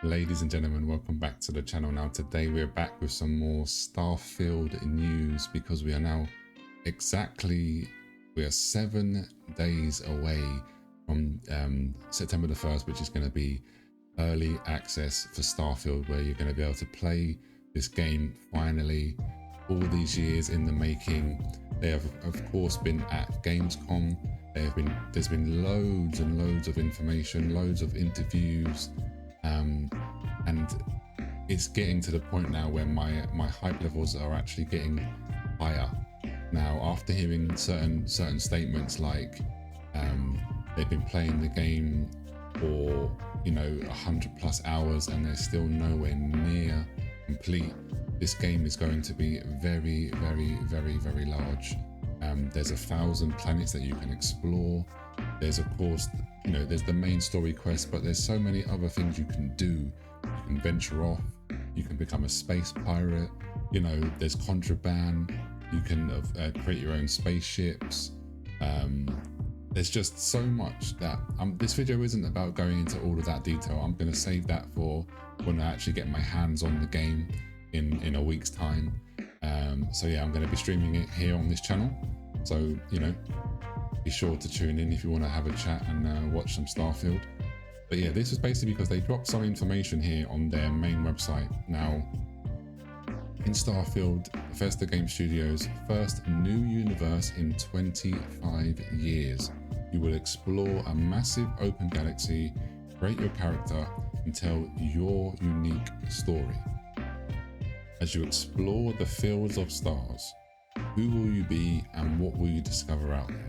Ladies and gentlemen, welcome back to the channel. Now today we're back with some more Starfield news because we are 7 days away from September the 1st, which is going to be early access for Starfield, where you're going to be able to play this game finally. All these years in the making. They have of course been at Gamescom. There's been loads and loads of information, loads of interviews, and it's getting to the point now where my hype levels are actually getting higher. Now, after hearing certain statements like they've been playing the game for 100+ hours and they're still nowhere near complete, this game is going to be very, very, very, very large. There's 1,000 planets that you can explore. There's of course, there's the main story quest, but there's so many other things you can do. You can venture off, you can become a space pirate, there's contraband, you can create your own spaceships. There's just so much that this video isn't about going into all of that detail. I'm going to save that for when I actually get my hands on the game in a week's time. So yeah, I'm going to be streaming it here on this channel, so be sure to tune in if you want to have a chat and watch some Starfield. But yeah, this was basically because they dropped some information here on their main website. Now, in Starfield, Bethesda Game Studios' first new universe in 25 years. You will explore a massive open galaxy, create your character, and tell your unique story. As you explore the fields of stars, who will you be and what will you discover out there?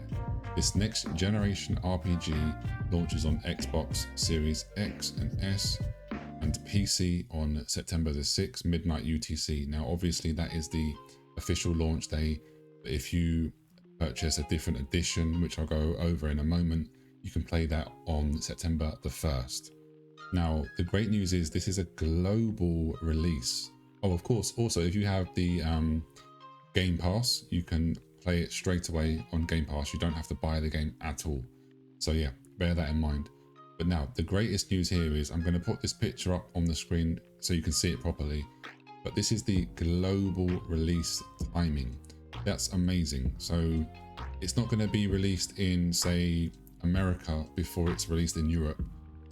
This next generation RPG launches on Xbox Series X and S and PC on September the 6th, midnight UTC. Now, obviously that is the official launch day, but if you purchase a different edition, which I'll go over in a moment, you can play that on September the 1st. Now, the great news is this is a global release. Oh, of course, also, if you have the Game Pass, you can play it straight away on Game Pass. You don't have to buy the game at all. So yeah, bear that in mind. But now, the greatest news here is I'm going to put this picture up on the screen so you can see it properly. But this is the global release timing. That's amazing. So it's not going to be released in, say, America before it's released in Europe.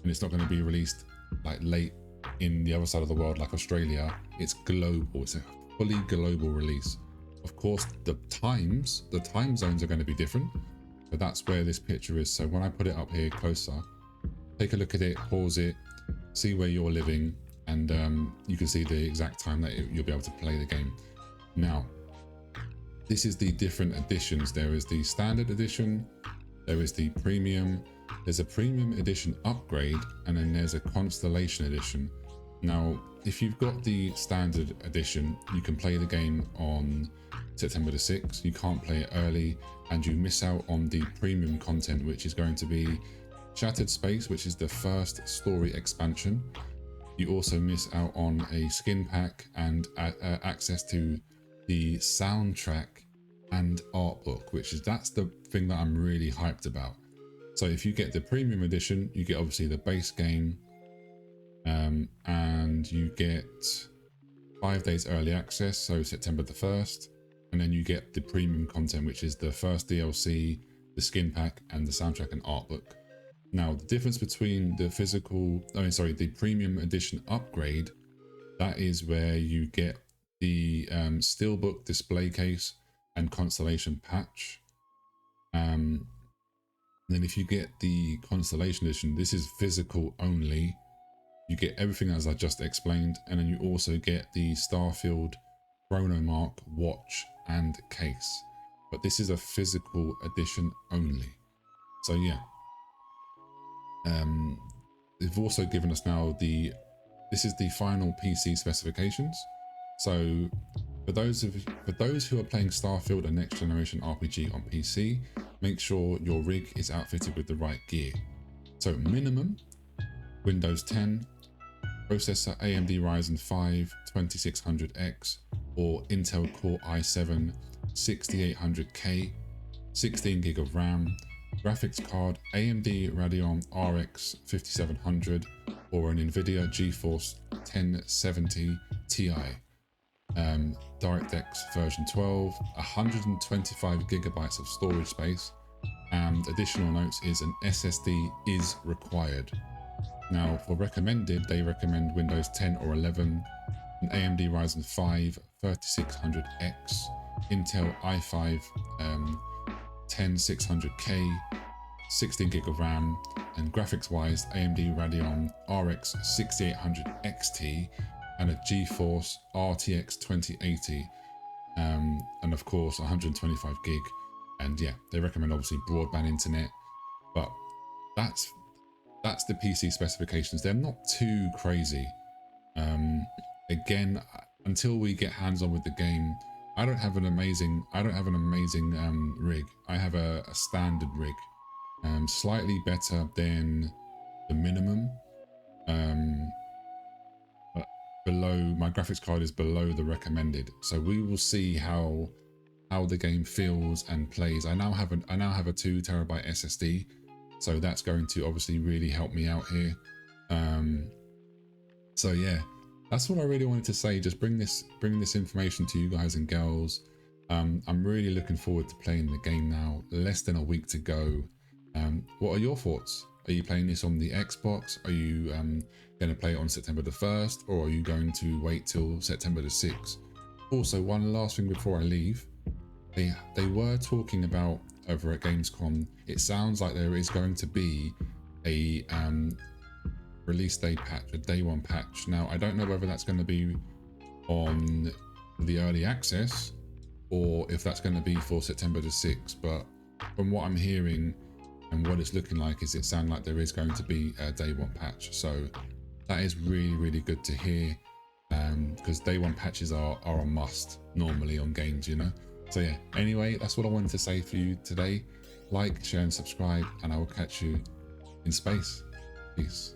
And it's not going to be released like late in the other side of the world like Australia. It's global. It's a fully global release. Of course, the time zones are going to be different, but that's where this picture is. So when I put it up here closer, take a look at it, pause it, see where you're living, and you can see the exact time that you'll be able to play the game. Now, this is the different editions. There is the standard edition, there is the premium, there's a premium edition upgrade, and then there's a constellation edition. Now, if you've got the standard edition, you can play the game on September the 6th. You can't play it early, and you miss out on the premium content, which is going to be Shattered Space, which is the first story expansion. You also miss out on a skin pack and access to the soundtrack and art book, that's the thing that I'm really hyped about. So if you get the premium edition, you get obviously the base game, and you get 5 days early access, so September the 1st, and then you get the premium content, which is the first DLC, the skin pack, and the soundtrack and art book. Now, the difference between the premium edition upgrade, that is where you get the steelbook display case and constellation patch. Then if you get the constellation edition, this is physical only. You get everything as I just explained, and then you also get the Starfield Chronomark watch and case. But this is a physical edition only. So yeah. They've also given us now this is the final PC specifications. So for those who are playing Starfield, a next generation RPG on PC, make sure your rig is outfitted with the right gear. So minimum Windows 10, processor AMD Ryzen 5 2600X or Intel Core i7 6800K, 16 GB of RAM, graphics card AMD Radeon RX 5700, or an NVIDIA GeForce 1070 Ti. DirectX version 12, 125 gigabytes of storage space, and additional notes is an SSD is required. Now for recommended, they recommend Windows 10 or 11, an AMD Ryzen 5 3600X, Intel i5 10600K, 16 gig of RAM, and graphics wise AMD Radeon RX 6800 XT and a GeForce RTX 2080, and of course 125 gig. And yeah, they recommend obviously broadband internet, but that's the PC specifications. They're not too crazy. Again, until we get hands-on with the game, I don't have an amazing rig. I have a standard rig, slightly better than the minimum, but below, my graphics card is below the recommended. So we will see how the game feels and plays. I now have a 2 terabyte SSD, so that's going to obviously really help me out here. So yeah, that's what I really wanted to say. Just bring this information to you guys and girls. I'm really looking forward to playing the game now. Less than a week to go. What are your thoughts? Are you playing this on the Xbox? Are you going to play it on September the 1st, or are you going to wait till September the 6th? Also, one last thing before I leave. They were talking about over at Gamescom, it sounds like there is going to be a release day patch, a day one patch. Now, I don't know whether that's going to be on the early access or if that's going to be for September the 6th, but from what I'm hearing and what it's looking like, is it sounds like there is going to be a day one patch. So that is really, really good to hear, because day one patches are a must normally on games, you know. So yeah, anyway, that's what I wanted to say for you today. Like, share and subscribe, and I will catch you in space. Peace.